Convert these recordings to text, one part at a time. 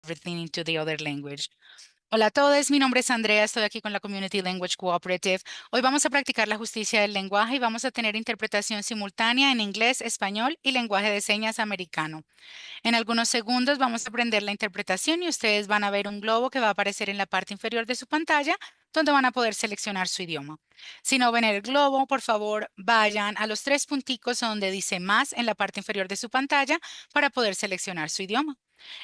everything into the other language. Hola a todos, mi nombre es Andrea, estoy aquí con la Community Language Cooperative. Hoy vamos a practicar la justicia del lenguaje y vamos a tener interpretación simultánea en inglés, español y lenguaje de señas americano. En algunos segundos vamos a aprender la interpretación y ustedes van a ver un globo que va a aparecer en la parte inferior de su pantalla donde van a poder seleccionar su idioma. Si no ven el globo, por favor, vayan a los 3 punticos donde dice más en la parte inferior de su pantalla para poder seleccionar su idioma.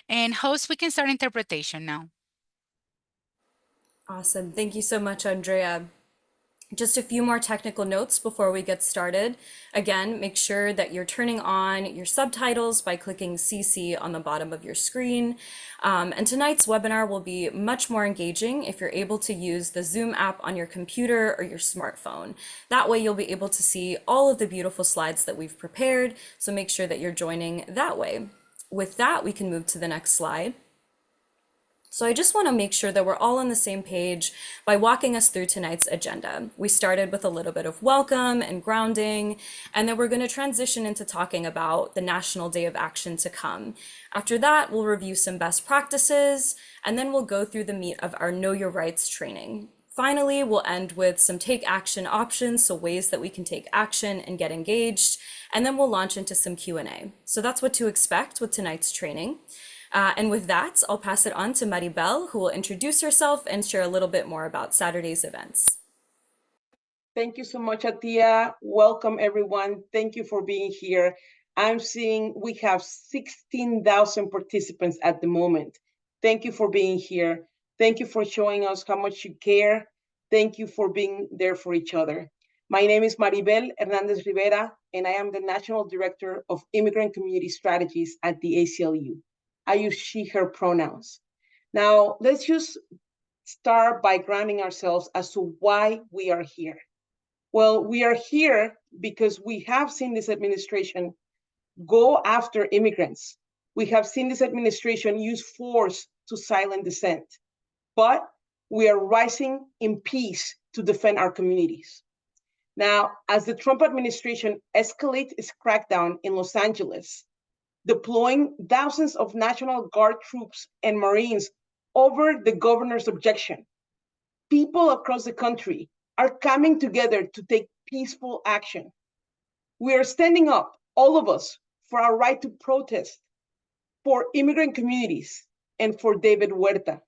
And host, we can start interpretation now. Awesome. Thank you so much, Andrea. Just a few more technical notes before we get started. Again, make sure that you're turning on your subtitles by clicking CC on the bottom of your screen. And tonight's webinar will be much more engaging if you're able to use the Zoom app on your computer or your smartphone. That way you'll be able to see all of the beautiful slides that we've prepared, so make sure that you're joining that way. With that, we can move to the next slide. So I just want to make sure that we're all on the same page by walking us through tonight's agenda. We started with a little bit of welcome and grounding, and then we're going to transition into talking about the National Day of Action to come. After that, we'll review some best practices, and then we'll go through the meat of our Know Your Rights training. Finally, we'll end with some take action options, so ways that we can take action and get engaged, and then we'll launch into some Q&A. So that's what to expect with tonight's training. And with that, I'll pass it on to Maribel, who will introduce herself and share a little bit more about Saturday's events. Thank you so much, Atia. Welcome, everyone. Thank you for being here. I'm seeing we have 16,000 participants at the moment. Thank you for being here. Thank you for showing us how much you care. Thank you for being there for each other. My name is Maribel Hernandez Rivera, and I am the National Director of Immigrant Community Strategies at the ACLU. I use she, her pronouns. Now, let's just start by grounding ourselves as to why we are here. Well, we are here because we have seen this administration go after immigrants. We have seen this administration use force to silence dissent. But we are rising in peace to defend our communities. Now, as the Trump administration escalates its crackdown in Los Angeles, deploying thousands of National Guard troops and Marines over the governor's objection, people across the country are coming together to take peaceful action. We are standing up, all of us, for our right to protest, for immigrant communities, and for David Huerta.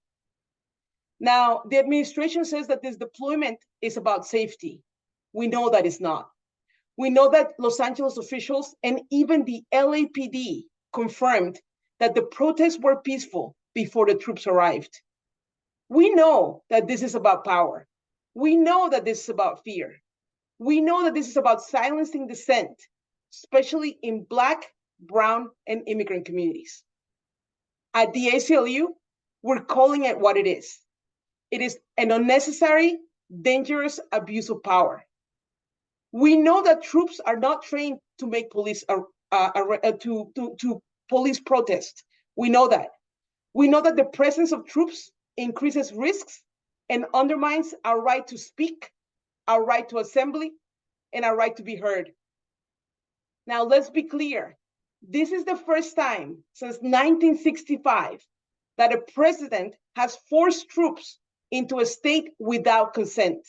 Now, the administration says that this deployment is about safety. We know that it's not. We know that Los Angeles officials and even the LAPD confirmed that the protests were peaceful before the troops arrived. We know that this is about power. We know that this is about fear. We know that this is about silencing dissent, especially in Black, Brown, and immigrant communities. At the ACLU, we're calling it what it is. It is an unnecessary, dangerous abuse of power. We know that troops are not trained to make police to police protest. We know that. We know that the presence of troops increases risks and undermines our right to speak, our right to assembly, and our right to be heard. Now, let's be clear. This is the first time since 1965 that a president has forced troops into a state without consent.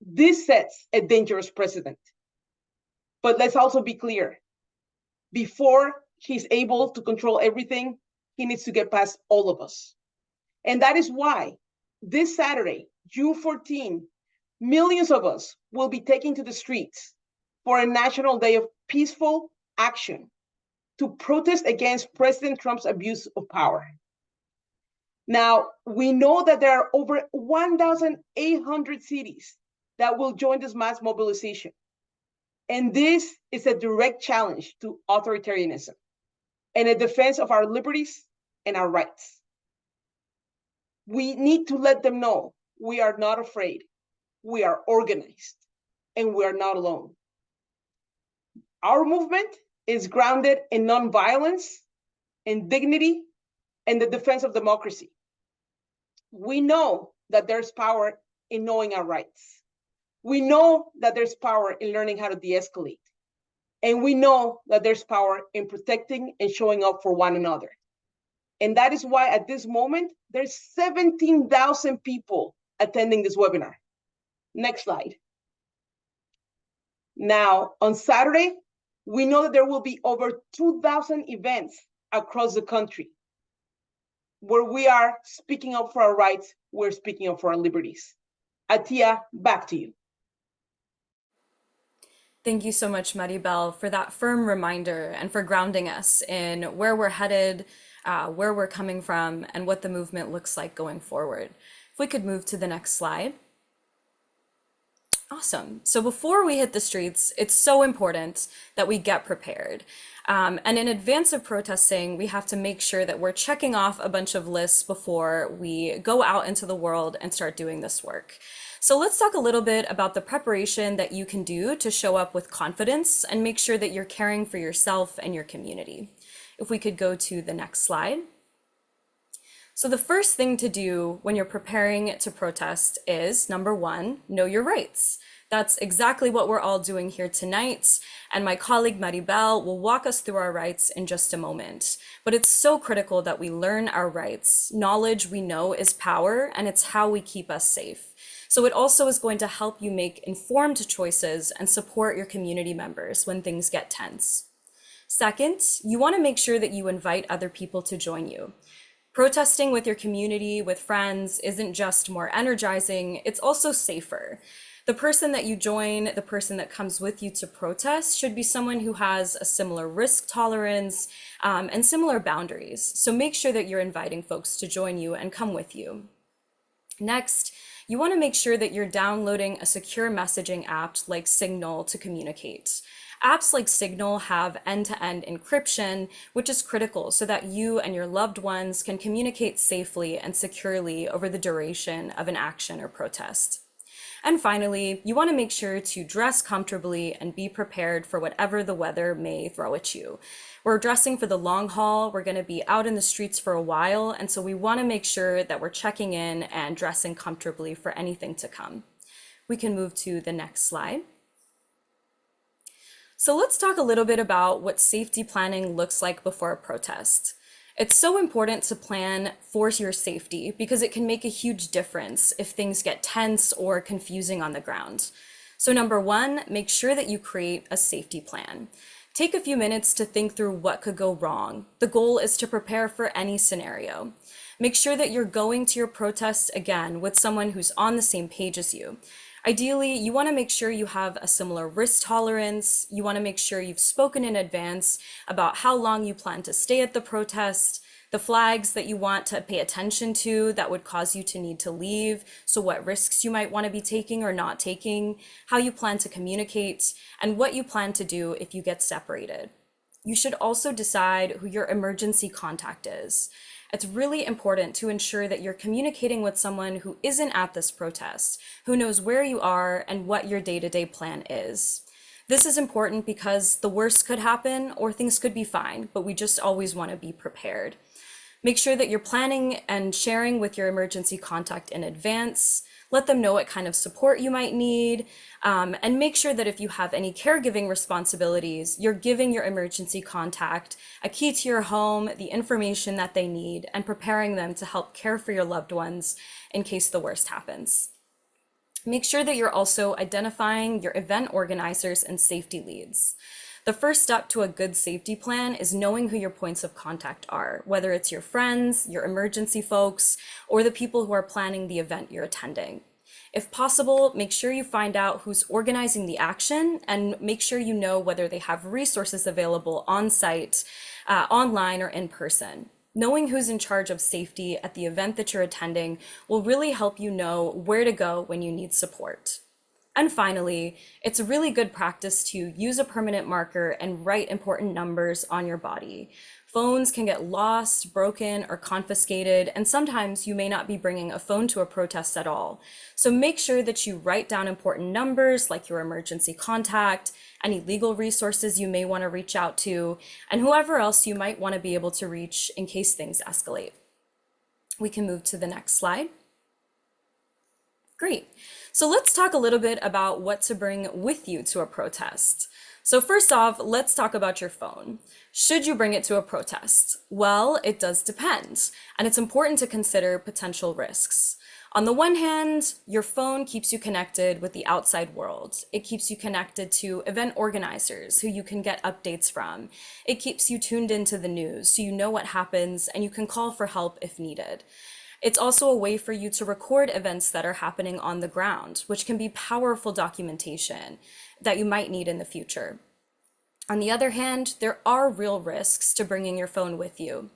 This sets a dangerous precedent. But let's also be clear. Before he's able to control everything, he needs to get past all of us. And that is why this Saturday, June 14, millions of us will be taking to the streets for a national day of peaceful action to protest against President Trump's abuse of power. Now, we know that there are over 1,800 cities that will join this mass mobilization. And this is a direct challenge to authoritarianism and a defense of our liberties and our rights. We need to let them know we are not afraid, we are organized, and we are not alone. Our movement is grounded in nonviolence, in dignity, and the defense of democracy. We know that there's power in knowing our rights. We know that there's power in learning how to de-escalate. And we know that there's power in protecting and showing up for one another. And that is why at this moment, there's 17,000 people attending this webinar. Next slide. Now, on Saturday, we know that there will be over 2,000 events across the country where we are speaking up for our rights, we're speaking up for our liberties. Atia, back to you. Thank you so much, Maribel, for that firm reminder and for grounding us in where we're headed, where we're coming from, and what the movement looks like going forward. If we could move to the next slide. Awesome. So before we hit the streets, it's so important that we get prepared. And in advance of protesting, we have to make sure that we're checking off a bunch of lists before we go out into the world and start doing this work. So let's talk a little bit about the preparation that you can do to show up with confidence and make sure that you're caring for yourself and your community. If we could go to the next slide. So the first thing to do when you're preparing to protest is, number one, know your rights. That's exactly what we're all doing here tonight. And my colleague Maribel will walk us through our rights in just a moment. But it's so critical that we learn our rights. Knowledge, we know, is power, and it's how we keep us safe. So it also is going to help you make informed choices and support your community members when things get tense. Second, you want to make sure that you invite other people to join you. Protesting with your community, with friends, isn't just more energizing, it's also safer. The person that you join, the person that comes with you to protest, should be someone who has a similar risk tolerance and similar boundaries. So make sure that you're inviting folks to join you and come with you. Next, you want to make sure that you're downloading a secure messaging app like Signal to communicate. Apps like Signal have end-to-end encryption, which is critical so that you and your loved ones can communicate safely and securely over the duration of an action or protest. And finally, you want to make sure to dress comfortably and be prepared for whatever the weather may throw at you. We're dressing for the long haul. We're going to be out in the streets for a while. And so we want to make sure that we're checking in and dressing comfortably for anything to come. We can move to the next slide. So let's talk a little bit about what safety planning looks like before a protest. It's so important to plan for your safety because it can make a huge difference if things get tense or confusing on the ground. So number one, make sure that you create a safety plan. Take a few minutes to think through what could go wrong. The goal is to prepare for any scenario. Make sure that you're going to your protest again with someone who's on the same page as you. Ideally, you want to make sure you have a similar risk tolerance. You want to make sure you've spoken in advance about how long you plan to stay at the protest, the flags that you want to pay attention to that would cause you to need to leave, so what risks you might want to be taking or not taking, how you plan to communicate, and what you plan to do if you get separated. You should also decide who your emergency contact is. It's really important to ensure that you're communicating with someone who isn't at this protest, who knows where you are and what your day-to-day plan is. This is important because the worst could happen or things could be fine, but we just always want to be prepared. Make sure that you're planning and sharing with your emergency contact in advance. Let them know what kind of support you might need, and make sure that if you have any caregiving responsibilities, you're giving your emergency contact a key to your home, the information that they need, and preparing them to help care for your loved ones in case the worst happens. Make sure that you're also identifying your event organizers and safety leads. The first step to a good safety plan is knowing who your points of contact are, whether it's your friends, your emergency folks, or the people who are planning the event you're attending. If possible, make sure you find out who's organizing the action and make sure you know whether they have resources available on site, online, or in person. Knowing who's in charge of safety at the event that you're attending will really help you know where to go when you need support. And finally, it's a really good practice to use a permanent marker and write important numbers on your body. Phones can get lost, broken, or confiscated, and sometimes you may not be bringing a phone to a protest at all. So make sure that you write down important numbers like your emergency contact, any legal resources you may want to reach out to, and whoever else you might want to be able to reach in case things escalate. We can move to the next slide. Great. So let's talk a little bit about what to bring with you to a protest. So first off, let's talk about your phone. Should you bring it to a protest? Well, it does depend, and it's important to consider potential risks. On the one hand, your phone keeps you connected with the outside world. It keeps you connected to event organizers who you can get updates from. It keeps you tuned into the news so you know what happens and you can call for help if needed. It's also a way for you to record events that are happening on the ground, which can be powerful documentation that you might need in the future. On the other hand, there are real risks to bringing your phone with you.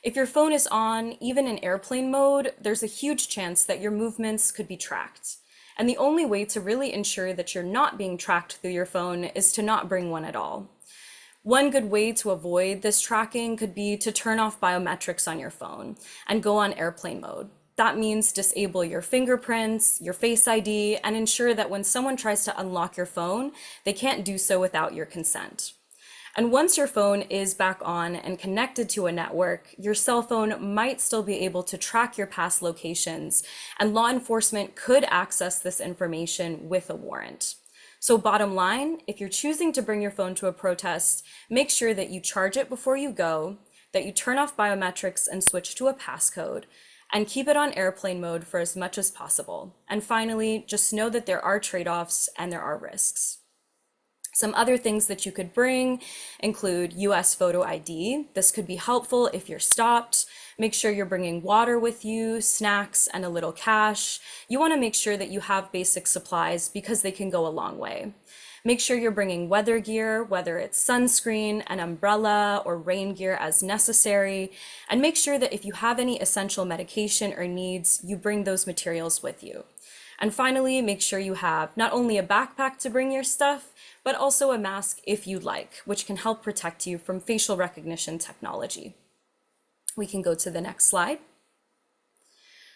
If your phone is on, even in airplane mode, there's a huge chance that your movements could be tracked. And the only way to really ensure that you're not being tracked through your phone is to not bring one at all. One good way to avoid this tracking could be to turn off biometrics on your phone and go on airplane mode. That means disable your fingerprints, your Face ID, and ensure that when someone tries to unlock your phone, they can't do so without your consent. And once your phone is back on and connected to a network, your cell phone might still be able to track your past locations, and law enforcement could access this information with a warrant. So bottom line, if you're choosing to bring your phone to a protest, make sure that you charge it before you go, that you turn off biometrics and switch to a passcode, and keep it on airplane mode for as much as possible. And finally, just know that there are trade-offs and there are risks. Some other things that you could bring include US photo ID. This could be helpful if you're stopped. Make sure you're bringing water with you, snacks, and a little cash. You want to make sure that you have basic supplies because they can go a long way. Make sure you're bringing weather gear, whether it's sunscreen, an umbrella, or rain gear as necessary. And make sure that if you have any essential medication or needs, you bring those materials with you. And finally, make sure you have not only a backpack to bring your stuff, but also a mask if you'd like, which can help protect you from facial recognition technology. We can go to the next slide.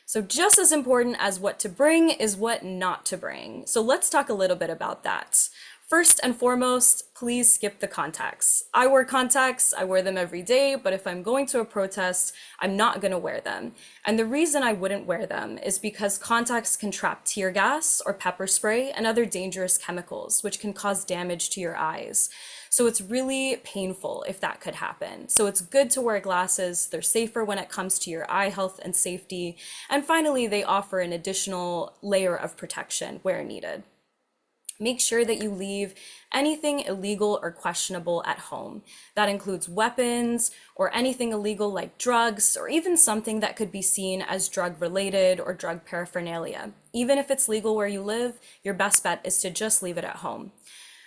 So just as important as what to bring is what not to bring. So let's talk a little bit about that. First and foremost, please skip the contacts. I wear contacts, I wear them every day, but if I'm going to a protest, I'm not gonna wear them. And the reason I wouldn't wear them is because contacts can trap tear gas or pepper spray and other dangerous chemicals, which can cause damage to your eyes. So it's really painful if that could happen. So it's good to wear glasses. They're safer when it comes to your eye health and safety. And finally, they offer an additional layer of protection where needed. Make sure that you leave anything illegal or questionable at home. That includes weapons or anything illegal like drugs, or even something that could be seen as drug related or drug paraphernalia. Even if it's legal where you live, your best bet is to just leave it at home.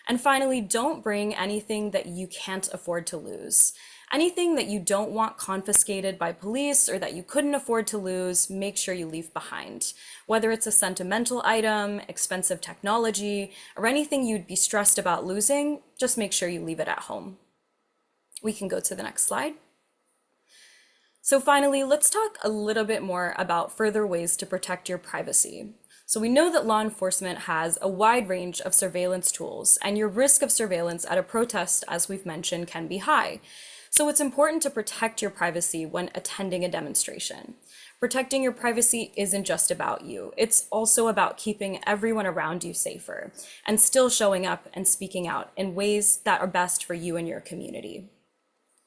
And finally, don't bring anything that you can't afford to lose. Anything that you don't want confiscated by police or that you couldn't afford to lose, make sure you leave behind. Whether it's a sentimental item, expensive technology, or anything you'd be stressed about losing, just make sure you leave it at home. We can go to the next slide. So finally, let's talk a little bit more about further ways to protect your privacy. So we know that law enforcement has a wide range of surveillance tools, and your risk of surveillance at a protest, as we've mentioned, can be high. So it's important to protect your privacy when attending a demonstration. Protecting your privacy isn't just about you. It's also about keeping everyone around you safer and still showing up and speaking out in ways that are best for you and your community.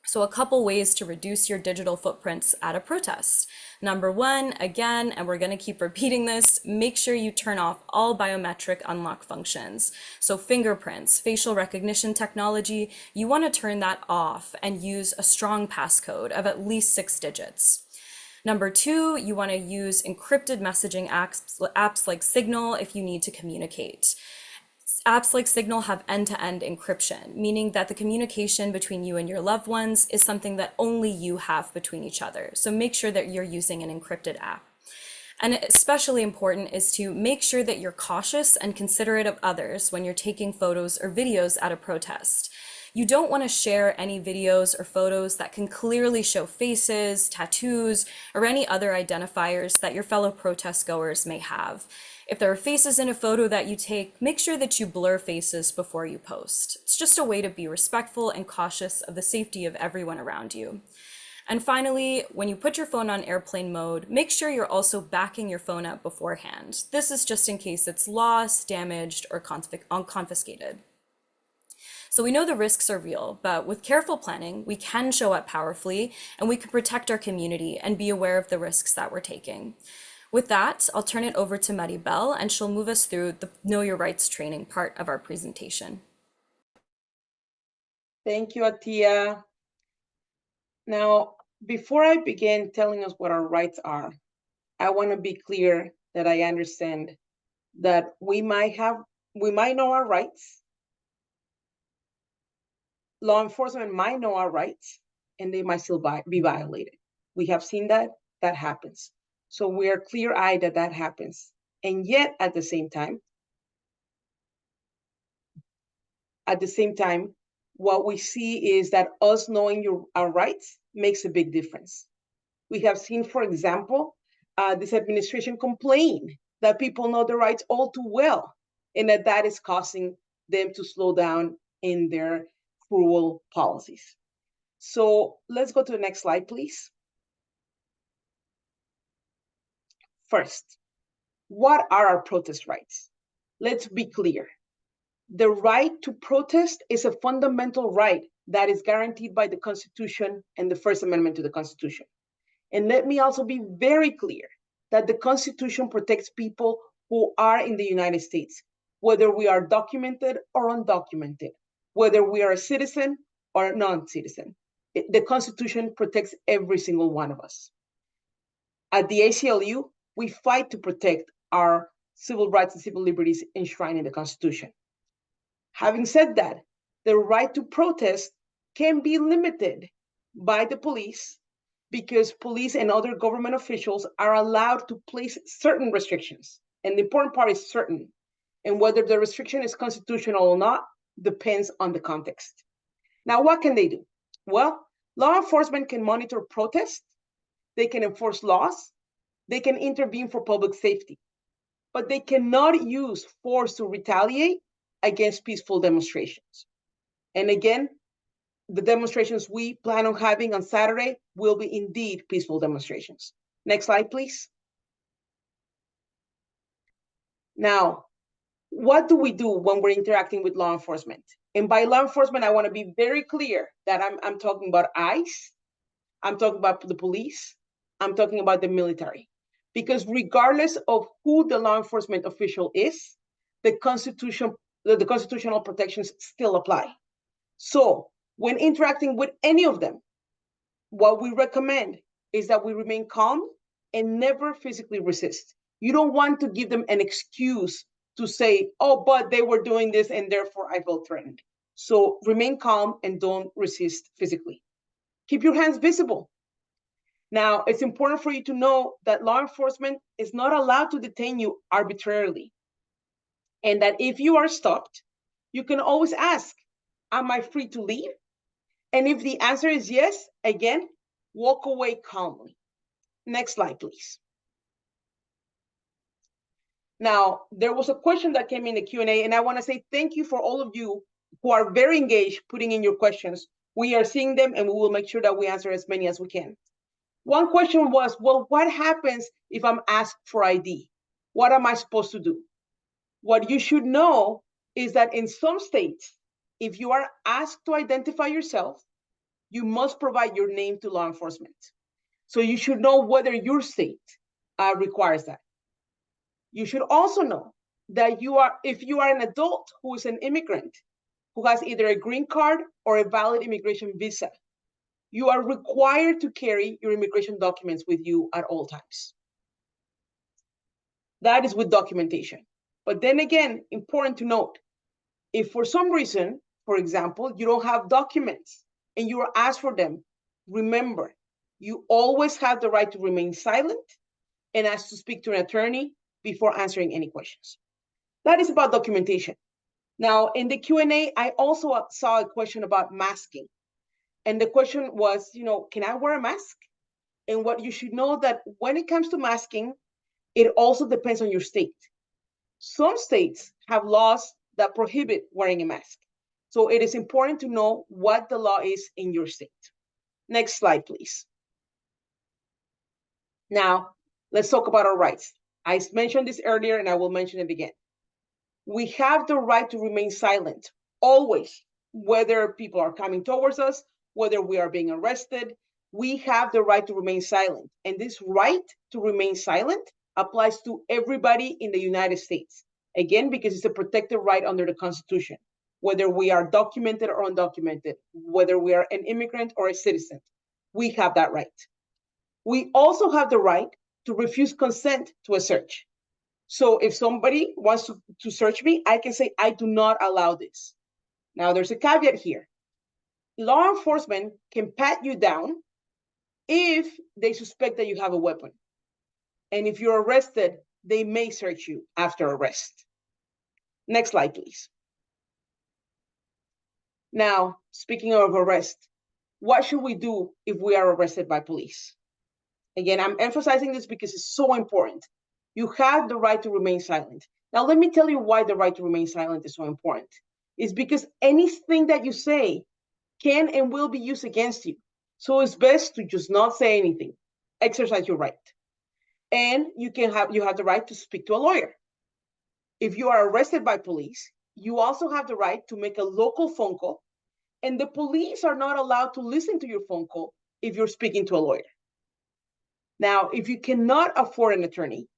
So a couple ways to reduce your digital footprints at a protest. Number one, again, and we're going to keep repeating this, make sure you turn off all biometric unlock functions. So fingerprints, facial recognition technology, you want to turn that off and use a strong passcode of at least 6 digits. Number two, you want to use encrypted messaging apps like Signal if you need to communicate. Apps like Signal have end-to-end encryption, meaning that the communication between you and your loved ones is something that only you have between each other. So make sure that you're using an encrypted app. And especially important is to make sure that you're cautious and considerate of others when you're taking photos or videos at a protest. You don't want to share any videos or photos that can clearly show faces, tattoos, or any other identifiers that your fellow protest goers may have. If there are faces in a photo that you take, make sure that you blur faces before you post. It's just a way to be respectful and cautious of the safety of everyone around you. And finally, when you put your phone on airplane mode, make sure you're also backing your phone up beforehand. This is just in case it's lost, damaged, or confiscated. So we know the risks are real, but with careful planning, we can show up powerfully and we can protect our community and be aware of the risks that we're taking. With that, I'll turn it over to Maribel and she'll move us through the Know Your Rights training part of our presentation. Thank you, Atia. Now, before I begin telling us what our rights are, I want to be clear that I understand that we might know our rights. Law enforcement might know our rights, and they might still be violated. We have seen that happens. So we are clear-eyed that happens. And yet, at the same time, what we see is that us knowing our rights makes a big difference. We have seen, for example, this administration complain that people know their rights all too well, and that is causing them to slow down in their cruel policies. So let's go to the next slide, please. First, what are our protest rights? Let's be clear. The right to protest is a fundamental right that is guaranteed by the Constitution and the First Amendment to the Constitution. And let me also be very clear that the Constitution protects people who are in the United States, whether we are documented or undocumented, whether we are a citizen or a non-citizen. The Constitution protects every single one of us. At the ACLU, we fight to protect our civil rights and civil liberties enshrined in the Constitution. Having said that, the right to protest can be limited by the police because police and other government officials are allowed to place certain restrictions. And the important part is certain. And whether the restriction is constitutional or not depends on the context. Now, what can they do? Well, law enforcement can monitor protests, they can enforce laws, they can intervene for public safety, but they cannot use force to retaliate against peaceful demonstrations. And again, the demonstrations we plan on having on Saturday will be indeed peaceful demonstrations. Next slide, please. Now, what do we do when we're interacting with law enforcement? And by law enforcement, I want to be very clear that I'm talking about ICE, I'm talking about the police, I'm talking about the military. Because regardless of who the law enforcement official is, the constitutional protections still apply. So when interacting with any of them, what we recommend is that we remain calm and never physically resist. You don't want to give them an excuse to say, oh, but they were doing this and therefore I felt threatened. So remain calm and don't resist physically. Keep your hands visible. Now, it's important for you to know that law enforcement is not allowed to detain you arbitrarily. And that if you are stopped, you can always ask, am I free to leave? And if the answer is yes, again, walk away calmly. Next slide, please. Now, there was a question that came in the Q&A, and I want to say thank you for all of you who are very engaged putting in your questions. We are seeing them, and we will make sure that we answer as many as we can. One question was, well, what happens if I'm asked for ID? What am I supposed to do? What you should know is that in some states, if you are asked to identify yourself, you must provide your name to law enforcement. So you should know whether your state requires that. You should also know that if you are an adult who is an immigrant, who has either a green card or a valid immigration visa, you are required to carry your immigration documents with you at all times. That is with documentation. But then again, important to note, if for some reason, for example, you don't have documents and you are asked for them, remember, you always have the right to remain silent and ask to speak to an attorney before answering any questions. That is about documentation. Now, in the Q&A, I also saw a question about masking. And the question was, can I wear a mask? And what you should know that when it comes to masking, it also depends on your state. Some states have laws that prohibit wearing a mask. So it is important to know what the law is in your state. Next slide, please. Now, let's talk about our rights. I mentioned this earlier and I will mention it again. We have the right to remain silent, always, whether people are coming towards us, whether we are being arrested. We have the right to remain silent. And this right to remain silent applies to everybody in the United States. Again, because it's a protected right under the Constitution, whether we are documented or undocumented, whether we are an immigrant or a citizen, we have that right. We also have the right to refuse consent to a search. So if somebody wants to search me, I can say, I do not allow this. Now, there's a caveat here. Law enforcement can pat you down if they suspect that you have a weapon. And if you're arrested, they may search you after arrest. Next slide, please. Now, speaking of arrest, what should we do if we are arrested by police? Again, I'm emphasizing this because it's so important. You have the right to remain silent. Now, let me tell you why the right to remain silent is so important. It's because anything that you say can and will be used against you. So it's best to just not say anything. Exercise your right. And you have the right to speak to a lawyer. If you are arrested by police, you also have the right to make a local phone call, and the police are not allowed to listen to your phone call if you're speaking to a lawyer. Now, if you cannot afford an attorney,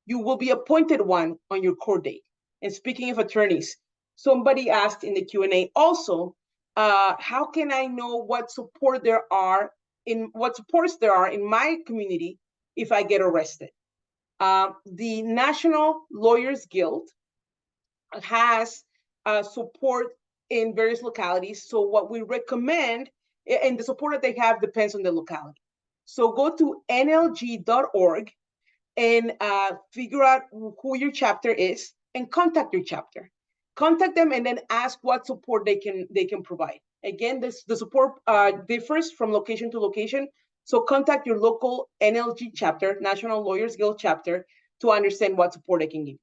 you will be appointed one on your court date. And speaking of attorneys, somebody asked in the Q&A also, how can I know what supports there are in my community if I get arrested? The National Lawyers Guild has support in various localities. So what we recommend, and the support that they have depends on the locality. So go to nlg.org and figure out who your chapter is and contact your chapter. Contact them and then ask what support they can provide. Again, the support differs from location to location. So contact your local NLG chapter, National Lawyers Guild chapter, to understand what support they can give.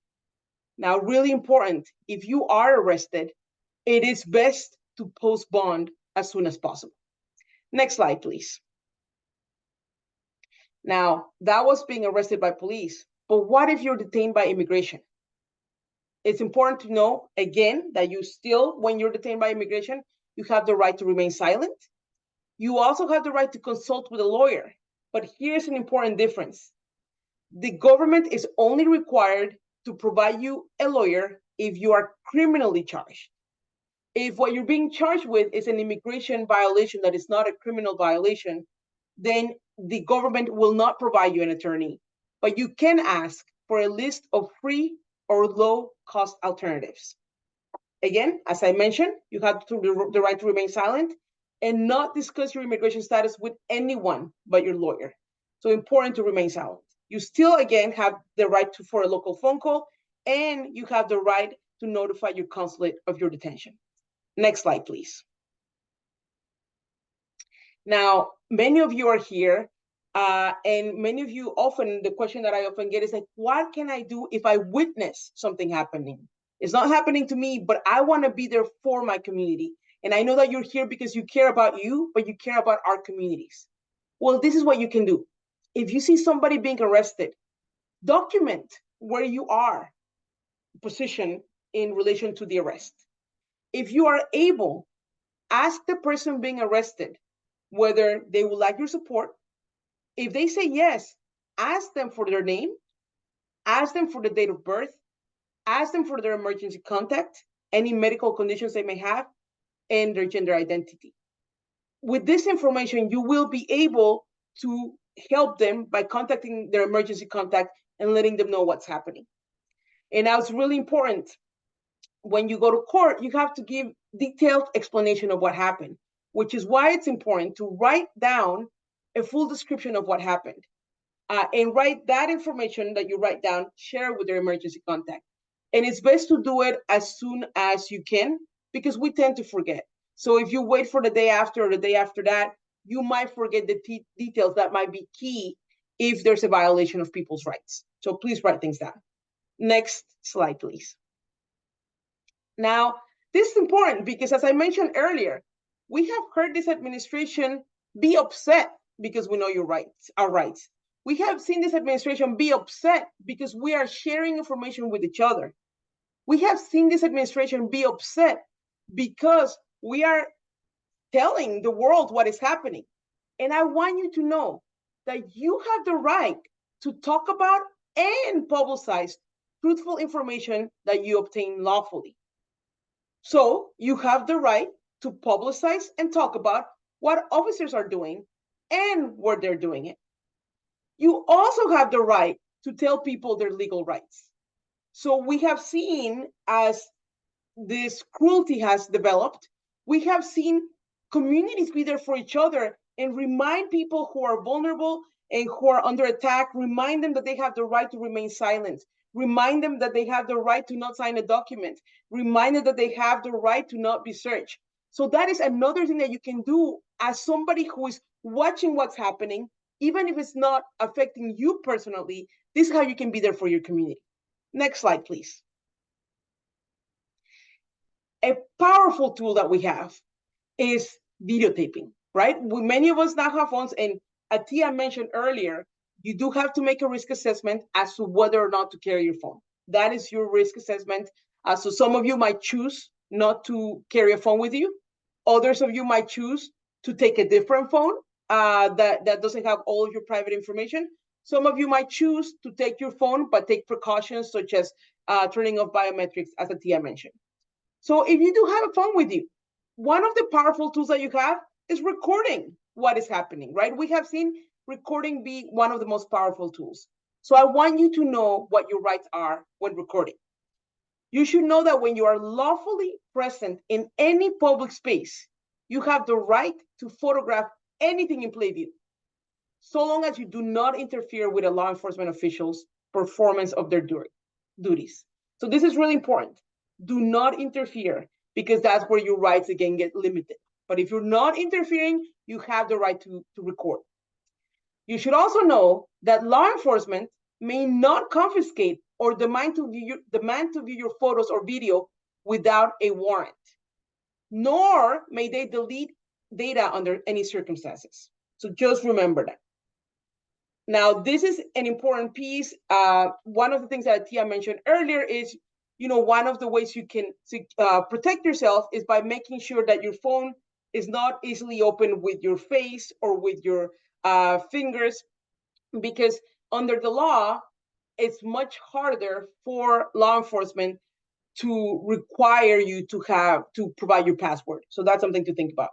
Now, really important, if you are arrested, it is best to post bond as soon as possible. Next slide, please. Now, that was being arrested by police, but what if you're detained by immigration? It's important to know, again, that you still, when you're detained by immigration, you have the right to remain silent. You also have the right to consult with a lawyer, but here's an important difference. The government is only required to provide you a lawyer if you are criminally charged. If what you're being charged with is an immigration violation that is not a criminal violation, then the government will not provide you an attorney, but you can ask for a list of free or low-cost alternatives. Again, as I mentioned, you have the right to remain silent and not discuss your immigration status with anyone but your lawyer. So important to remain silent. You still, again, have the right for a local phone call, and you have the right to notify your consulate of your detention. Next slide, please. Now, many of you are here, and many of you often, the question that I often get is like, what can I do if I witness something happening? It's not happening to me, but I want to be there for my community. And I know that you're here because you care about you, but you care about our communities. Well, this is what you can do. If you see somebody being arrested, document where you are positioned in relation to the arrest. If you are able, ask the person being arrested whether they would like your support. If they say yes, ask them for their name, ask them for the date of birth, ask them for their emergency contact, any medical conditions they may have, and their gender identity. With this information, you will be able to help them by contacting their emergency contact and letting them know what's happening. And now it's really important. When you go to court, you have to give detailed explanation of what happened, which is why it's important to write down a full description of what happened. And write that information that you write down, share with their emergency contact. And it's best to do it as soon as you can, because we tend to forget. So if you wait for the day after or the day after that, you might forget the details that might be key if there's a violation of people's rights. So please write things down. Next slide, please. Now, this is important because, as I mentioned earlier, we have heard this administration be upset because we know our rights. We have seen this administration be upset because we are sharing information with each other. We have seen this administration be upset because We are telling the world what is happening. And I want you to know that you have the right to talk about and publicize truthful information that you obtain lawfully. So you have the right to publicize and talk about what officers are doing and where they're doing it. You also have the right to tell people their legal rights. So we have seen, as this cruelty has developed, we have seen communities be there for each other and remind people who are vulnerable and who are under attack, remind them that they have the right to remain silent, remind them that they have the right to not sign a document, remind them that they have the right to not be searched. So that is another thing that you can do as somebody who is watching what's happening, even if it's not affecting you personally. This is how you can be there for your community. Next slide, please. A powerful tool that we have is videotaping, right? Many of us now have phones, and Atia mentioned earlier, you do have to make a risk assessment as to whether or not to carry your phone. That is your risk assessment. So some of you might choose not to carry a phone with you. Others of you might choose to take a different phone that doesn't have all of your private information. Some of you might choose to take your phone, but take precautions such as turning off biometrics, as Atia mentioned. So if you do have a phone with you, one of the powerful tools that you have is recording what is happening, right? We have seen recording be one of the most powerful tools. So I want you to know what your rights are when recording. You should know that when you are lawfully present in any public space, you have the right to photograph anything in plain view, so long as you do not interfere with a law enforcement official's performance of their duties. So this is really important. Do not interfere, because that's where your rights again get limited. But if you're not interfering, you have the right to record. You should also know that law enforcement may not confiscate or demand to view your photos or video without a warrant, nor may they delete data under any circumstances. So just remember that. Now, this is an important piece. One of the things that Tia mentioned earlier is, one of the ways you can protect yourself is by making sure that your phone is not easily opened with your face or with your fingers, because under the law, it's much harder for law enforcement to require you to provide your password. So that's something to think about.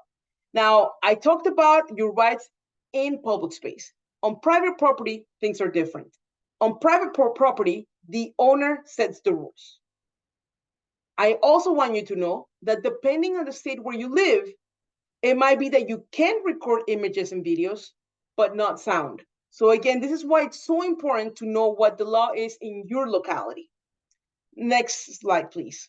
Now, I talked about your rights in public space. On private property, things are different. On private property, the owner sets the rules. I also want you to know that depending on the state where you live, it might be that you can record images and videos, but not sound. So again, this is why it's so important to know what the law is in your locality. Next slide, please.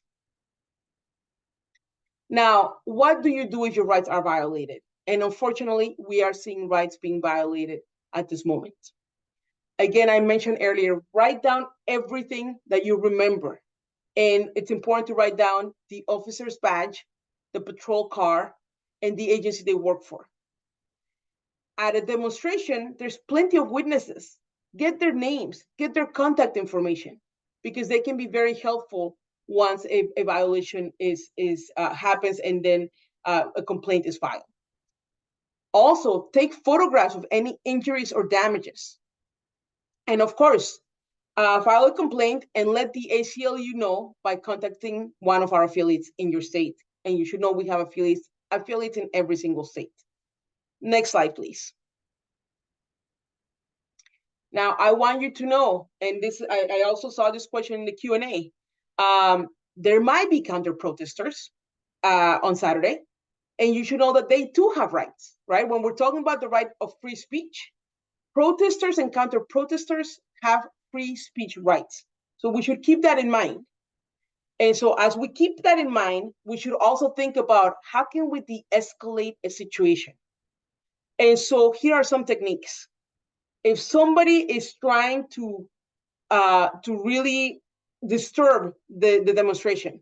Now, what do you do if your rights are violated? And unfortunately, we are seeing rights being violated at this moment. Again, I mentioned earlier, write down everything that you remember. And it's important to write down the officer's badge, the patrol car, and the agency they work for. At a demonstration, there's plenty of witnesses. Get their names, get their contact information, because they can be very helpful once a violation happens and then a complaint is filed. Also, take photographs of any injuries or damages. And of course, file a complaint and let the ACLU know by contacting one of our affiliates in your state. And you should know we have affiliates in every single state. Next slide, please. Now, I want you to know, and this I also saw this question in the Q&A, there might be counter-protesters on Saturday, and you should know that they too have rights, right? When we're talking about the right of free speech, protesters and counter-protesters have free speech rights. So we should keep that in mind. And so as we keep that in mind, we should also think about how can we de-escalate a situation? And so here are some techniques. If somebody is trying to really disturb the demonstration,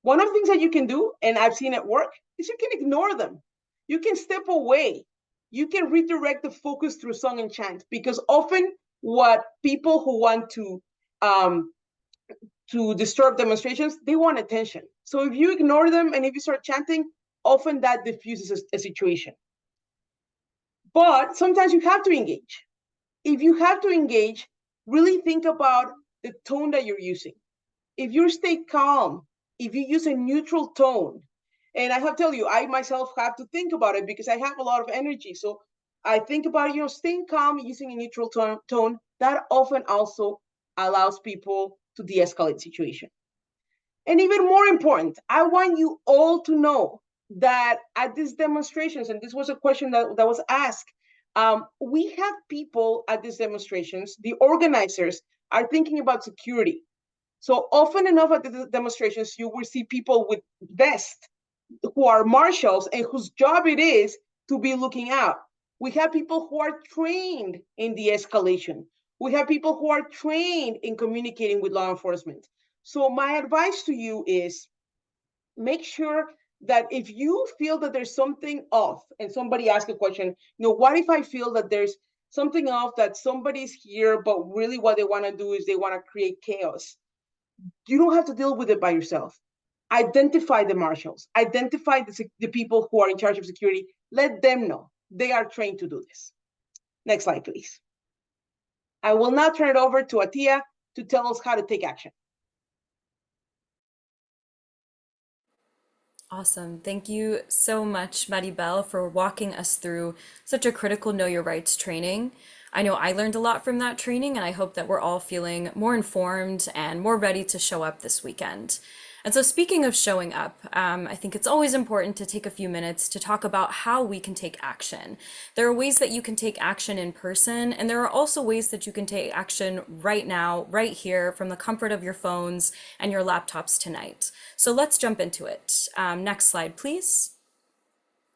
one of the things that you can do, and I've seen it work, is you can ignore them. You can step away. You can redirect the focus through song and chant, because often what people who want to disturb demonstrations, they want attention. So if you ignore them and if you start chanting, often that diffuses a situation. But sometimes you have to engage. If you have to engage, really think about the tone that you're using. If you stay calm, if you use a neutral tone, and I have to tell you, I myself have to think about it because I have a lot of energy. So I think about, staying calm, using a neutral tone, that often also allows people to de-escalate situation. And even more important, I want you all to know that at these demonstrations, and this was a question that was asked, we have people at these demonstrations, the organizers are thinking about security. So often enough at the demonstrations, you will see people with vests who are marshals and whose job it is to be looking out. We have people who are trained in de-escalation. We have people who are trained in communicating with law enforcement. So my advice to you is make sure that if you feel that there's something off and somebody asks a question, what if I feel that there's something off, that somebody's here, but really what they want to do is they want to create chaos? You don't have to deal with it by yourself. Identify the marshals, identify the people who are in charge of security. Let them know. They are trained to do this. Next slide, please. I will now turn it over to Atia to tell us how to take action. Awesome. Thank you so much, Maribel, for walking us through such a critical Know Your Rights training. I know I learned a lot from that training, and I hope that we're all feeling more informed and more ready to show up this weekend. And so, speaking of showing up, I think it's always important to take a few minutes to talk about how we can take action. There are ways that you can take action in person, and there are also ways that you can take action right now, right here, from the comfort of your phones and your laptops tonight. So let's jump into it. Next slide, please.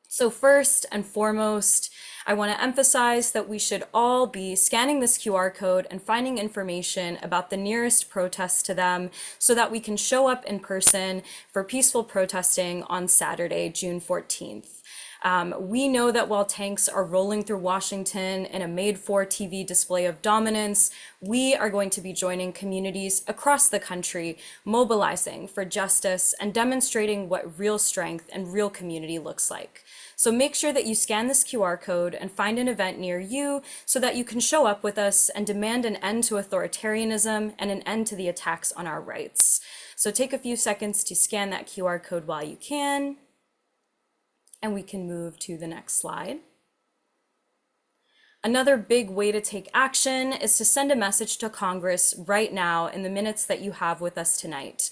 So first and foremost, I want to emphasize that we should all be scanning this QR code and finding information about the nearest protest to them so that we can show up in person for peaceful protesting on Saturday, June 14th. We know that while tanks are rolling through Washington in a made-for TV display of dominance, we are going to be joining communities across the country, mobilizing for justice and demonstrating what real strength and real community looks like. So make sure that you scan this QR code and find an event near you so that you can show up with us and demand an end to authoritarianism and an end to the attacks on our rights. So take a few seconds to scan that QR code while you can, and we can move to the next slide. Another big way to take action is to send a message to Congress right now in the minutes that you have with us tonight.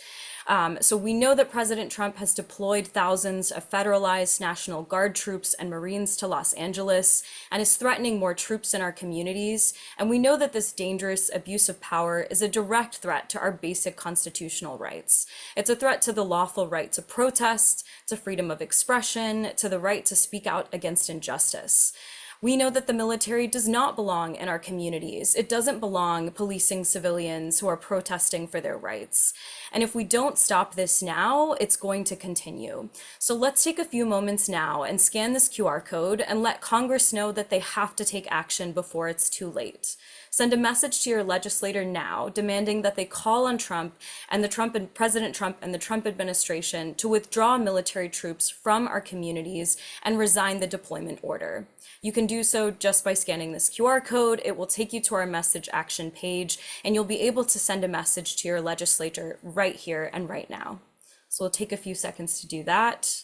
So we know that President Trump has deployed thousands of federalized National Guard troops and Marines to Los Angeles and is threatening more troops in our communities. And we know that this dangerous abuse of power is a direct threat to our basic constitutional rights. It's a threat to the lawful right to protest, to freedom of expression, to the right to speak out against injustice. We know that the military does not belong in our communities. It doesn't belong policing civilians who are protesting for their rights. And if we don't stop this now, it's going to continue. So let's take a few moments now and scan this QR code and let Congress know that they have to take action before it's too late. Send a message to your legislator now demanding that they call on President Trump and the Trump administration to withdraw military troops from our communities and resign the deployment order. You can do so just by scanning this QR code. It will take you to our message action page, and you'll be able to send a message to your legislator right here and right now. So we'll take a few seconds to do that.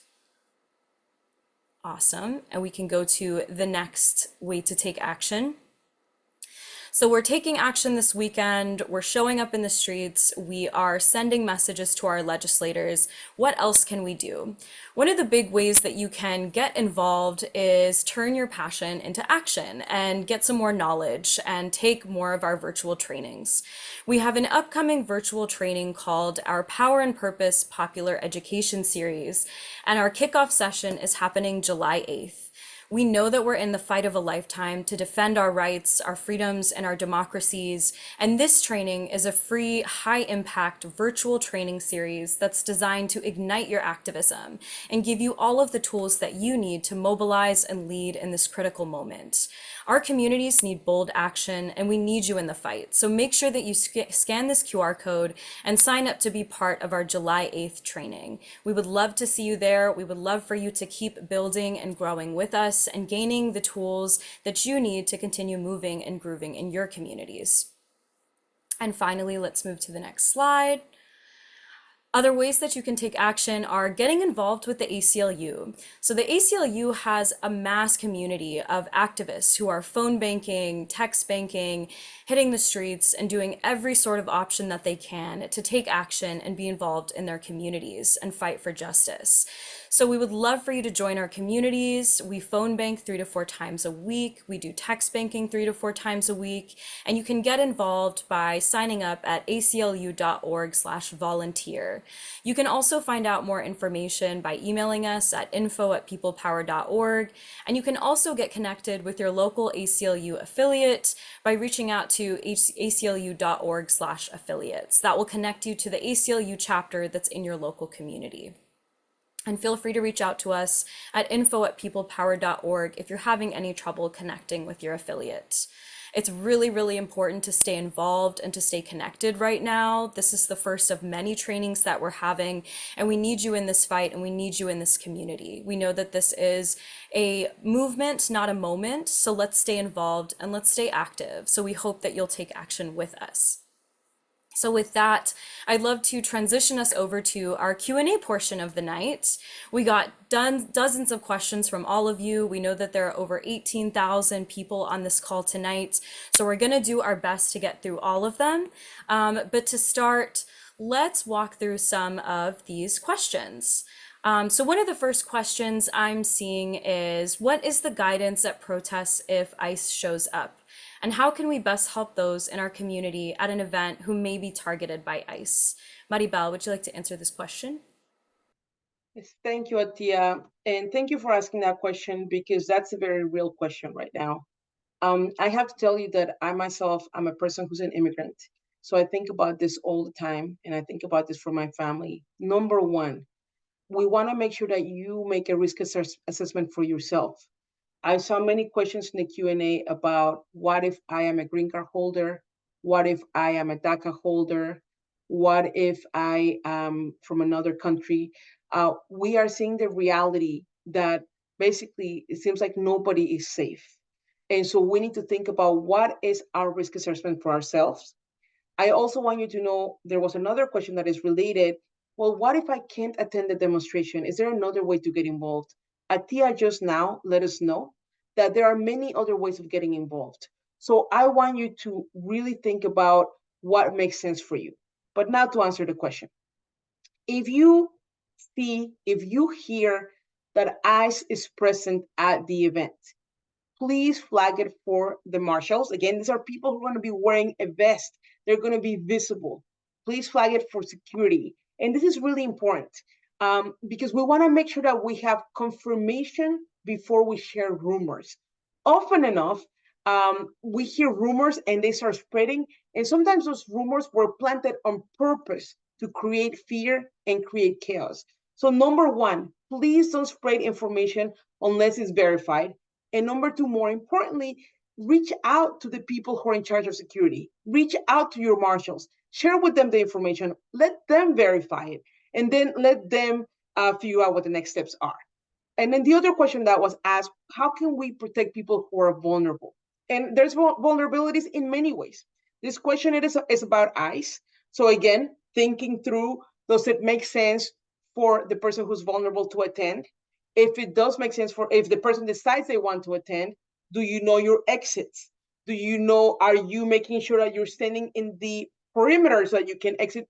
Awesome. And we can go to the next way to take action. So we're taking action this weekend, we're showing up in the streets, we are sending messages to our legislators. What else can we do? One of the big ways that you can get involved is turn your passion into action and get some more knowledge and take more of our virtual trainings. We have an upcoming virtual training called our Power and Purpose Popular Education Series, and our kickoff session is happening July 8th. We know that we're in the fight of a lifetime to defend our rights, our freedoms, and our democracies. And this training is a free, high-impact virtual training series that's designed to ignite your activism and give you all of the tools that you need to mobilize and lead in this critical moment. Our communities need bold action, and we need you in the fight. So make sure that you scan this QR code and sign up to be part of our July 8th training. We would love to see you there. We would love for you to keep building and growing with us and gaining the tools that you need to continue moving and grooving in your communities. And finally, let's move to the next slide. Other ways that you can take action are getting involved with the ACLU. So the ACLU has a mass community of activists who are phone banking, text banking, hitting the streets, and doing every sort of option that they can to take action and be involved in their communities and fight for justice. So we would love for you to join our communities. We phone bank 3 to 4 times a week. We do text banking 3 to 4 times a week. And you can get involved by signing up at aclu.org/volunteer. You can also find out more information by emailing us at info@peoplepower.org. And you can also get connected with your local ACLU affiliate by reaching out to aclu.org/affiliates. That will connect you to the ACLU chapter that's in your local community. And feel free to reach out to us at info@peoplepower.org if you're having any trouble connecting with your affiliate. It's really, really important to stay involved and to stay connected right now. This is the first of many trainings that we're having, and we need you in this fight and we need you in this community. We know that this is a movement, not a moment, so let's stay involved and let's stay active. So we hope that you'll take action with us. So with that, I'd love to transition us over to our Q&A portion of the night. We got dozens of questions from all of you. We know that there are over 18,000 people on this call tonight, so we're going to do our best to get through all of them. But to start, let's walk through some of these questions. So one of the first questions I'm seeing is, what is the guidance at protests if ICE shows up? And how can we best help those in our community at an event who may be targeted by ICE? Maribel, would you like to answer this question? Yes, thank you, Atia. And thank you for asking that question, because that's a very real question right now. I have to tell you that I myself, I'm a person who's an immigrant. So I think about this all the time, and I think about this for my family. Number one, we want to make sure that you make a risk assessment for yourself. I saw many questions in the Q&A about what if I am a green card holder? What if I am a DACA holder? What if I am from another country? We are seeing the reality that basically it seems like nobody is safe. And so we need to think about what is our risk assessment for ourselves. I also want you to know there was another question that is related. Well, what if I can't attend the demonstration? Is there another way to get involved? Atia just now let us know that there are many other ways of getting involved. So I want you to really think about what makes sense for you. But now to answer the question. If you hear that ICE is present at the event, please flag it for the marshals. Again, these are people who are going to be wearing a vest. They're going to be visible. Please flag it for security. And this is really important because we want to make sure that we have confirmation before we share rumors. Often enough, we hear rumors and they start spreading. And sometimes those rumors were planted on purpose to create fear and create chaos. So number one, please don't spread information unless it's verified. And number two, more importantly, reach out to the people who are in charge of security. Reach out to your marshals. Share with them the information. Let them verify it. And then let them figure out what the next steps are. And then the other question that was asked, how can we protect people who are vulnerable? And there's vulnerabilities in many ways. This question is about ICE. So again, thinking through, does it make sense for the person who's vulnerable to attend? If it does make sense if the person decides they want to attend, do you know your exits? Are you making sure that you're standing in the perimeter so that you can exit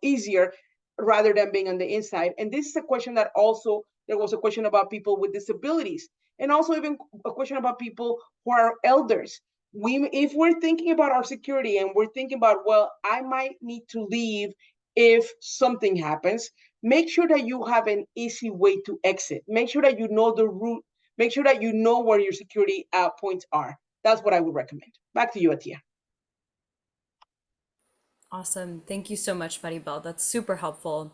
easier rather than being on the inside? And this is a question that also, there was a question about people with disabilities, and also even a question about people who are elders. If we're thinking about our security and we're thinking about, well, I might need to leave if something happens, make sure that you have an easy way to exit. Make sure that you know the route. Make sure that you know where your security points are. That's what I would recommend. Back to you, Atia. Awesome. Thank you so much, Maribel. That's super helpful.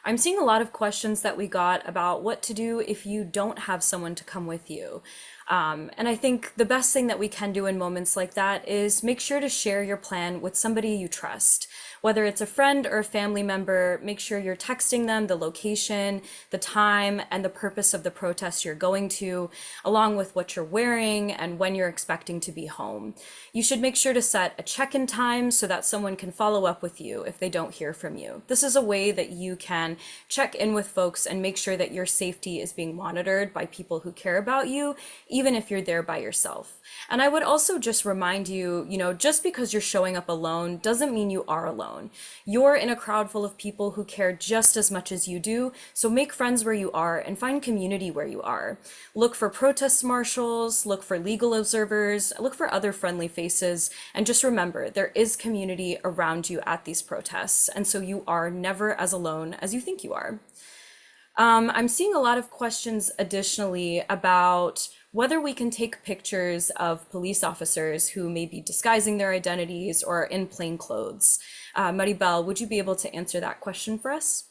I'm seeing a lot of questions that we got about what to do if you don't have someone to come with you. And I think the best thing that we can do in moments like that is make sure to share your plan with somebody you trust. Whether it's a friend or a family member, make sure you're texting them the location, the time, and the purpose of the protest you're going to, along with what you're wearing and when you're expecting to be home. You should make sure to set a check-in time so that someone can follow up with you if they don't hear from you. This is a way that you can check in with folks and make sure that your safety is being monitored by people who care about you, even if you're there by yourself. And I would also just remind you, just because you're showing up alone doesn't mean you are alone. You're in a crowd full of people who care just as much as you do, so make friends where you are and find community where you are. Look for protest marshals, look for legal observers, look for other friendly faces, and just remember, there is community around you at these protests, and so you are never as alone as you think you are. I'm seeing a lot of questions additionally about whether we can take pictures of police officers who may be disguising their identities or in plain clothes. Maribel, would you be able to answer that question for us?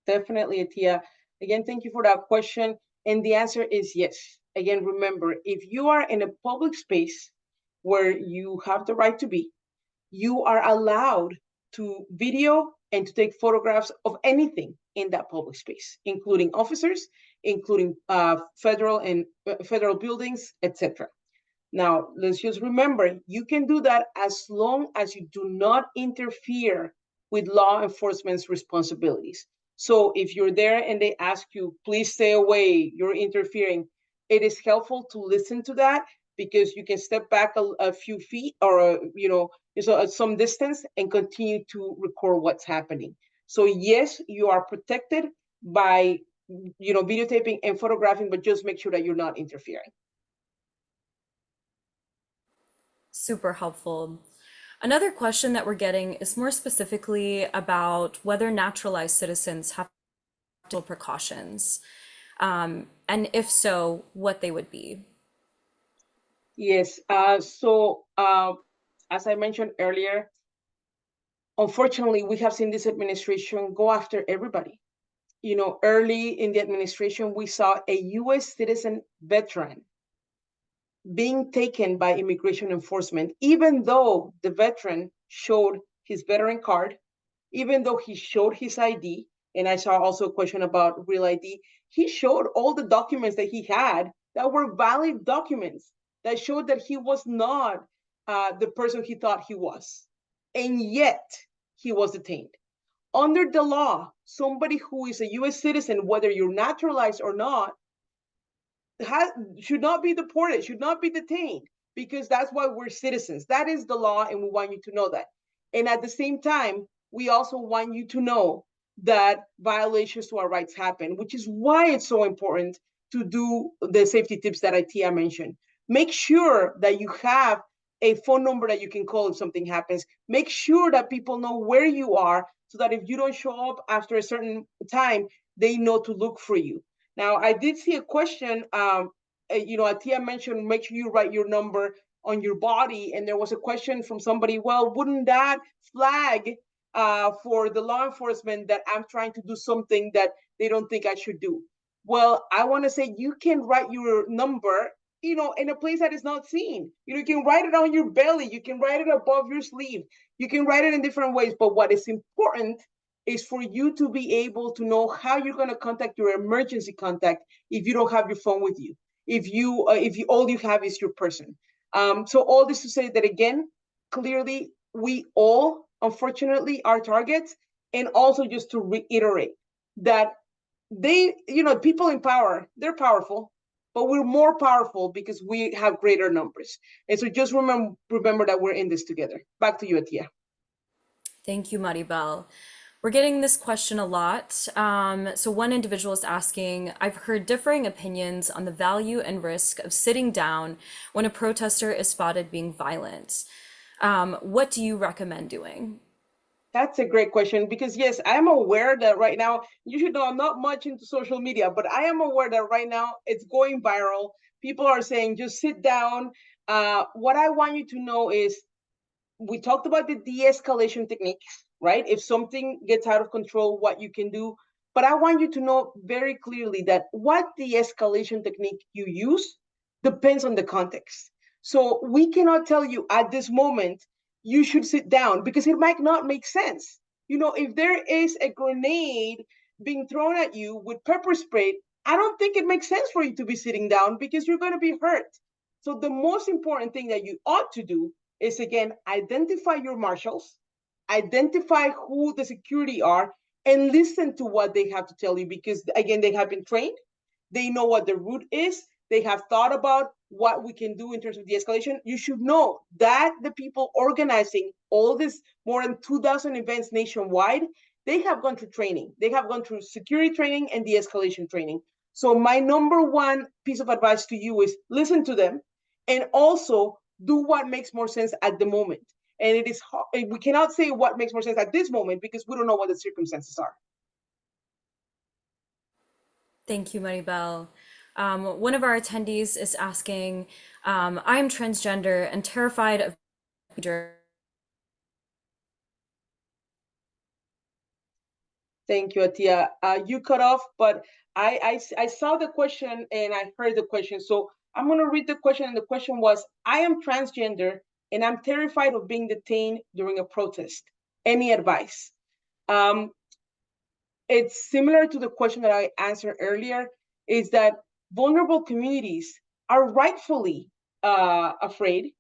Definitely, Atia. Again, thank you for that question. And the answer is yes. Again, remember, if you are in a public space where you have the right to be, you are allowed to video and to take photographs of anything in that public space, including officers, including federal buildings, etc. Now, let's just remember, you can do that as long as you do not interfere with law enforcement's responsibilities. So if you're there and they ask you, please stay away, you're interfering, it is helpful to listen to that because you can step back a few feet or, some distance and continue to record what's happening. So yes, you are protected by, videotaping and photographing, but just make sure that you're not interfering. Super helpful. Another question that we're getting is more specifically about whether naturalized citizens have precautions, and if so, what they would be. Yes. As I mentioned earlier, unfortunately, we have seen this administration go after everybody. Early in the administration, we saw a U.S. citizen veteran being taken by immigration enforcement, even though the veteran showed his veteran card, even though he showed his ID, and I saw also a question about real ID, he showed all the documents that he had that were valid documents that showed that he was not the person he thought he was. And yet he was detained. Under the law, somebody who is a US citizen, whether you're naturalized or not, should not be deported, should not be detained, because that's why we're citizens. That is the law, and we want you to know that. And at the same time, we also want you to know that violations to our rights happen, which is why it's so important to do the safety tips that Atia mentioned. Make sure that you have a phone number that you can call if something happens. Make sure that people know where you are so that if you don't show up after a certain time, they know to look for you. Now, I did see a question. Atia mentioned make sure you write your number on your body, and there was a question from somebody. Well, wouldn't that flag for the law enforcement that I'm trying to do something that they don't think I should do? Well, I want to say you can write your number, in a place that is not seen. You can write it on your belly. You can write it above your sleeve. You can write it in different ways. But what is important is for you to be able to know how you're going to contact your emergency contact if you don't have your phone with you, if you all you have is your person. So all this to say that again, clearly we all unfortunately are targets, and also just to reiterate that people in power, they're powerful, but we're more powerful because we have greater numbers. And so just remember that we're in this together. Back to you, Atia. Thank you, Maribel. We're getting this question a lot. So one individual is asking, I've heard differing opinions on the value and risk of sitting down when a protester is spotted being violent. What do you recommend doing? That's a great question because yes, I'm aware that right now, you should know I'm not much into social media, but I am aware that right now it's going viral. People are saying just sit down. What I want you to know is we talked about the de-escalation techniques, right? If something gets out of control, what you can do. But I want you to know very clearly that what de-escalation technique you use depends on the context. So we cannot tell you at this moment, you should sit down because it might not make sense. If there is a grenade being thrown at you with pepper spray, I don't think it makes sense for you to be sitting down because you're going to be hurt. So the most important thing that you ought to do is, again, identify your marshals, identify who the security are, and listen to what they have to tell you because, again, they have been trained. They know what the route is. They have thought about what we can do in terms of de-escalation. You should know that the people organizing all this more than 2,000 events nationwide, they have gone through training. They have gone through security training and de-escalation training. So my number one piece of advice to you is listen to them and also do what makes more sense at the moment. And it is we cannot say what makes more sense at this moment because we don't know what the circumstances are. Thank you, Maribel. One of our attendees is asking, I'm transgender and terrified of Thank you, Atia. You cut off, but I saw the question and I heard the question. So I'm going to read the question. And the question was, I am transgender and I'm terrified of being detained during a protest. Any advice? It's similar to the question that I answered earlier, is that vulnerable communities are rightfully afraid,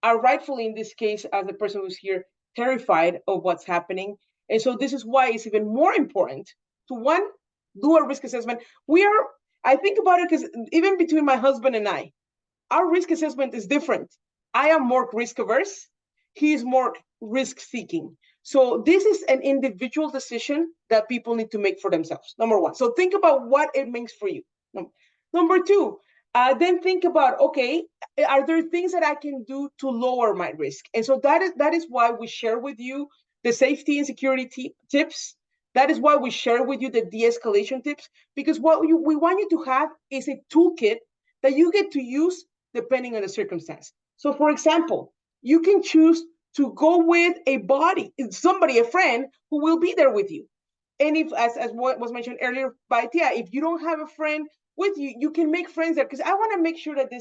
are rightfully, in this case, as the person who's here, terrified of what's happening. And so this is why it's even more important to, one, do a risk assessment. I think about it because even between my husband and I, our risk assessment is different. I am more risk averse. He is more risk seeking. So this is an individual decision that people need to make for themselves. Number one. So think about what it means for you. Number two, then think about, okay, are there things that I can do to lower my risk? And so that is why we share with you the safety and security tips. That is why we share with you the de-escalation tips, because what we want you to have is a toolkit that you get to use depending on the circumstance. So for example, you can choose to go with somebody, a friend who will be there with you. And if, as what was mentioned earlier by Tia, if you don't have a friend with you, you can make friends there. Because I want to make sure that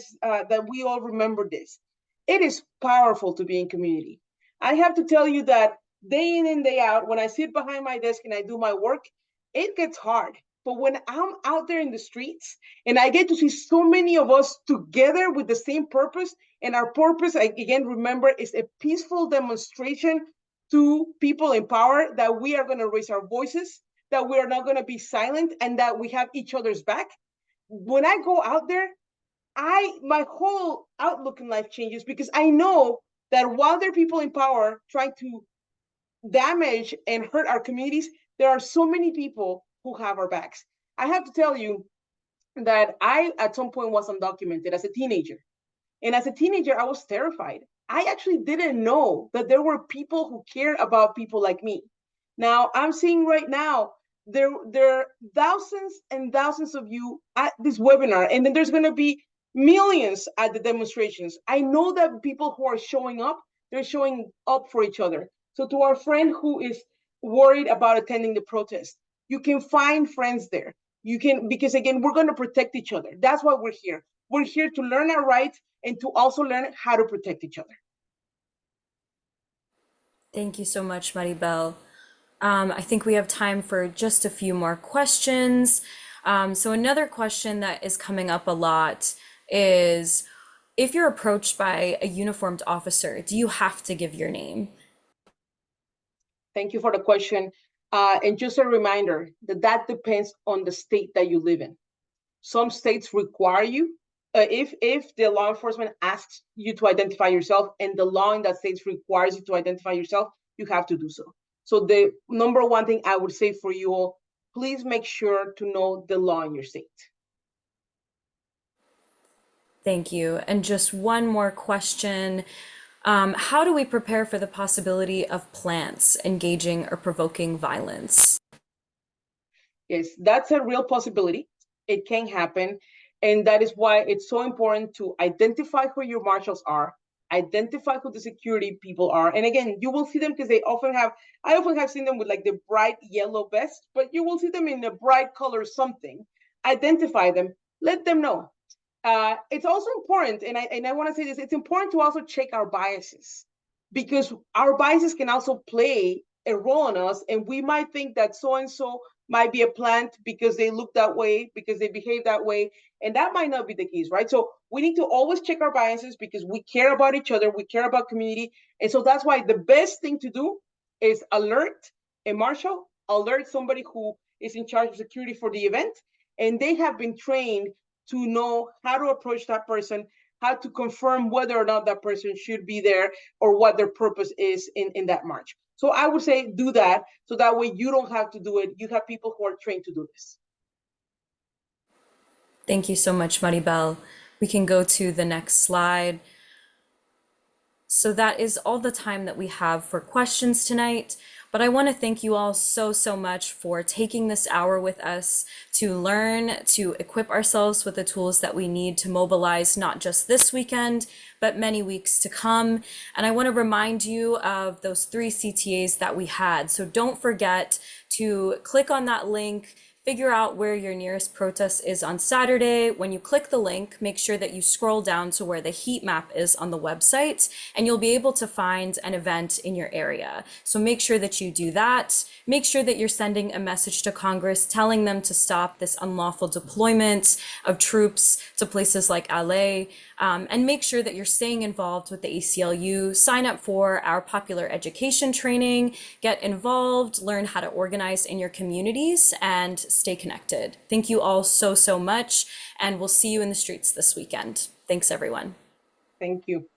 that we all remember this. It is powerful to be in community. I have to tell you that day in and day out, when I sit behind my desk and I do my work, it gets hard. But when I'm out there in the streets and I get to see so many of us together with the same purpose, and our purpose, again, remember, is a peaceful demonstration to people in power that we are going to raise our voices, that we are not going to be silent, and that we have each other's back. When I go out there, my whole outlook in life changes because I know that while there are people in power trying to damage and hurt our communities, there are so many people who have our backs. I have to tell you that I, at some point, was undocumented as a teenager. And as a teenager, I was terrified. I actually didn't know that there were people who cared about people like me. Now, I'm seeing right now, there are thousands and thousands of you at this webinar, and then there's going to be millions at the demonstrations. I know that people who are showing up, they're showing up for each other. So to our friend who is worried about attending the protest, you can find friends there. You can, because again, we're going to protect each other. That's why we're here. We're here to learn our rights and to also learn how to protect each other. Thank you so much, Maribel. I think we have time for just a few more questions. So another question that is coming up a lot is, if you're approached by a uniformed officer, do you have to give your name? Thank you for the question. And just a reminder that depends on the state that you live in. Some states require you, if the law enforcement asks you to identify yourself and the law in that state requires you to identify yourself, you have to do so. So the number one thing I would say for you all, please make sure to know the law in your state. Thank you. And just one more question. How do we prepare for the possibility of plants engaging or provoking violence? Yes, that's a real possibility. It can happen. And that is why it's so important to identify who your marshals are, identify who the security people are. And again, you will see them because I often have seen them with like the bright yellow vest, but you will see them in a bright color something. Identify them, let them know. it's also important, and I want to say this, it's important to also check our biases, because our biases can also play a role in us, and we might think that so-and-so might be a plant because they look that way, because they behave that way, and that might not be the case, right? So we need to always check our biases because we care about each other, we care about community, and so that's why the best thing to do is alert a marshal, alert somebody who is in charge of security for the event, and they have been trained to know how to approach that person, how to confirm whether or not that person should be there, or what their purpose is in that march. So I would say do that, so that way you don't have to do it. You have people who are trained to do this. Thank you so much, Maribel. We can go to the next slide. So that is all the time that we have for questions tonight. But I want to thank you all so, so much for taking this hour with us to learn, to equip ourselves with the tools that we need to mobilize not just this weekend, but many weeks to come. And I want to remind you of those 3 CTAs that we had. So don't forget to click on that link, figure out where your nearest protest is on Saturday. When you click the link, make sure that you scroll down to where the heat map is on the website, and you'll be able to find an event in your area. So make sure that you do that. Make sure that you're sending a message to Congress telling them to stop this unlawful deployment of troops to places like LA, and make sure that you're staying involved with the ACLU. Sign up for our popular education training, get involved, learn how to organize in your communities, and stay connected. Thank you all so, so much, and we'll see you in the streets this weekend. Thanks, everyone. Thank you.